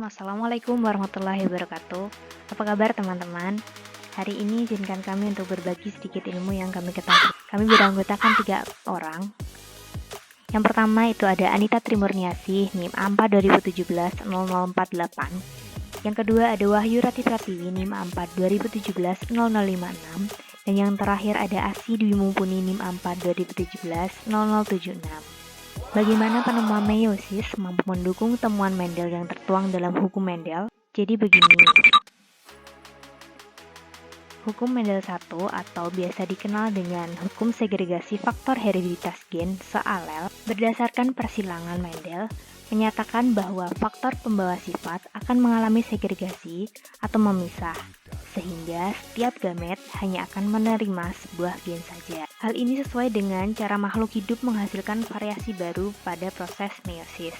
Assalamualaikum warahmatullahi wabarakatuh. Apa kabar teman-teman? Hari ini izinkan kami untuk berbagi sedikit ilmu yang kami ketahui. Kami beranggotakan 3 orang. Yang pertama itu ada Anita Trimurniasih, NIM A4 2017 0048. Yang kedua ada Wahyu Rati Pratiwi, NIM A4 2017 0056. Dan yang terakhir ada Asi Dwi Mumpuni, NIM A4 2017 0076. Bagaimana penemuan meiosis mampu mendukung temuan Mendel yang tertuang dalam hukum Mendel? Jadi begini. Hukum Mendel 1 atau biasa dikenal dengan hukum segregasi faktor hereditas gen sealel berdasarkan persilangan Mendel menyatakan bahwa faktor pembawa sifat akan mengalami segregasi atau memisah, sehingga setiap gamet hanya akan menerima sebuah gen saja. Hal ini sesuai dengan cara makhluk hidup menghasilkan variasi baru pada proses meiosis,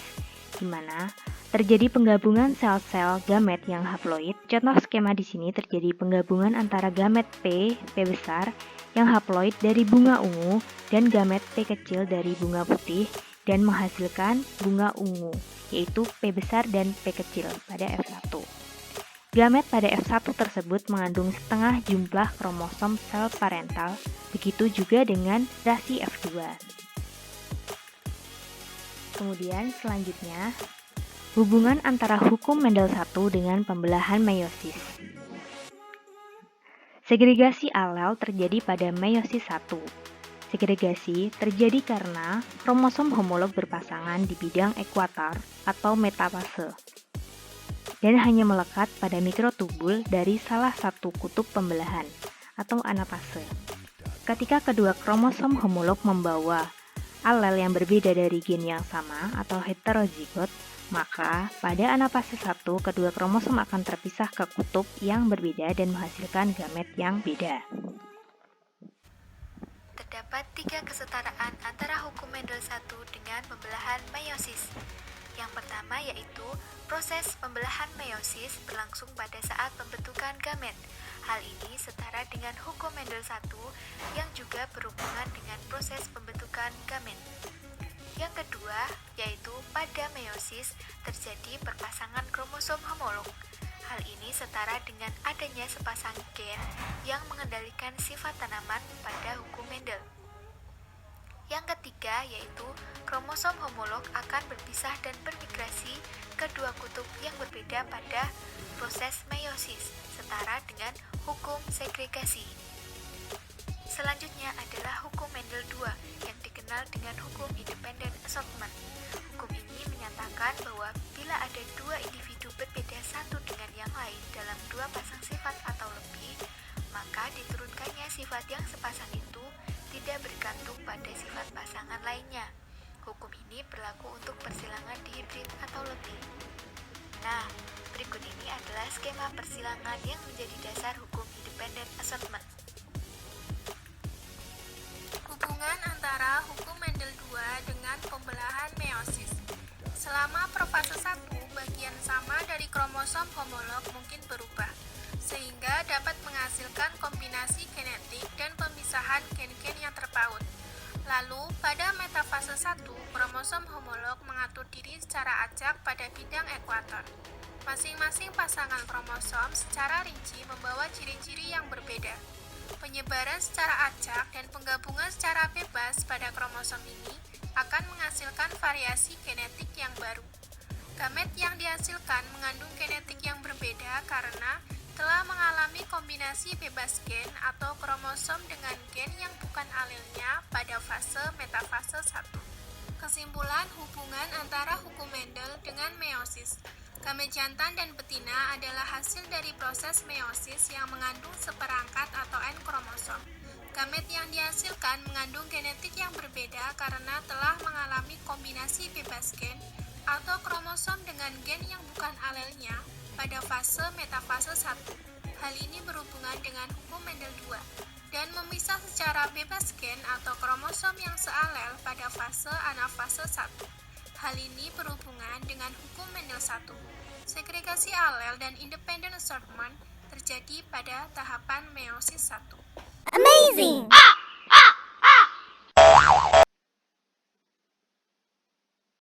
di mana terjadi penggabungan sel-sel gamet yang haploid. Contoh skema di sini terjadi penggabungan antara gamet P besar yang haploid dari bunga ungu dan gamet P kecil dari bunga putih dan menghasilkan bunga ungu, yaitu P besar dan P kecil pada F1. Gamet pada F1 tersebut mengandung setengah jumlah kromosom sel parental, begitu juga dengan rasi F2. Kemudian selanjutnya, hubungan antara hukum Mendel 1 dengan pembelahan meiosis. Segregasi alel terjadi pada meiosis 1. Segregasi terjadi karena kromosom homolog berpasangan di bidang ekuator atau metafase dan hanya melekat pada mikrotubul dari salah satu kutub pembelahan atau anafase. Ketika kedua kromosom homolog membawa alel yang berbeda dari gen yang sama atau heterozigot, maka pada anafase 1 kedua kromosom akan terpisah ke kutub yang berbeda dan menghasilkan gamet yang beda. Terdapat 3 kesetaraan antara hukum Mendel 1 dengan pembelahan meiosis. Yang pertama yaitu proses pembelahan meiosis berlangsung pada saat pembentukan gamet. Hal ini setara dengan hukum Mendel 1 yang juga berhubungan dengan proses pembentukan gamet. Yang kedua yaitu pada meiosis terjadi perpasangan kromosom homolog. Hal ini setara dengan adanya sepasang gen yang mengendalikan sifat tanaman pada hukum Mendel. Yang ketiga yaitu kromosom homolog akan berpisah dan bermigrasi ke dua kutub yang berbeda pada proses meiosis, setara dengan hukum segregasi. Selanjutnya adalah hukum Mendel 2 yang dikenal dengan hukum independent assortment. Hukum ini menyatakan bahwa bila ada dua individu berbeda satu dengan yang lain dalam dua pasang sifat atau lebih, maka diturunkannya sifat yang sepasang itu tidak bergantung pada sifat pasangan lainnya. Hukum ini berlaku untuk persilangan dihibrid atau lebih. Nah, berikut ini adalah skema persilangan yang menjadi dasar hukum independent assortment. Hubungan antara hukum Mendel 2 dengan pembelahan meiosis. Selama profase 1, bagian sama dari kromosom homolog mungkin berubah, sehingga dapat menghasilkan kombinasi genetik dan pemisahan gen-gen yang terpaut. Lalu, pada metafase 1, kromosom homolog mengatur diri secara acak pada bidang ekuator. Masing-masing pasangan kromosom secara rinci membawa ciri-ciri yang berbeda. Penyebaran secara acak dan penggabungan secara bebas pada kromosom ini akan menghasilkan variasi genetik yang baru. Gamet yang dihasilkan mengandung genetik yang berbeda karena telah mengalami kombinasi bebas gen atau kromosom dengan gen yang bukan alelnya pada fase metafase 1. Kesimpulan hubungan antara hukum Mendel dengan meiosis. Gamet jantan dan betina adalah hasil dari proses meiosis yang mengandung seperangkat atau N kromosom. Gamet yang dihasilkan mengandung genetik yang berbeda karena telah mengalami kombinasi bebas gen atau kromosom dengan gen yang bukan alelnya pada fase metafase 1. Hal ini berhubungan dengan hukum Mendel 2 dan memisah secara bebas gen atau kromosom yang sealel pada fase anafase 1. Hal ini berhubungan dengan hukum Mendel 1. Segregasi alel dan independent assortment terjadi pada tahapan meiosis 1. Amazing!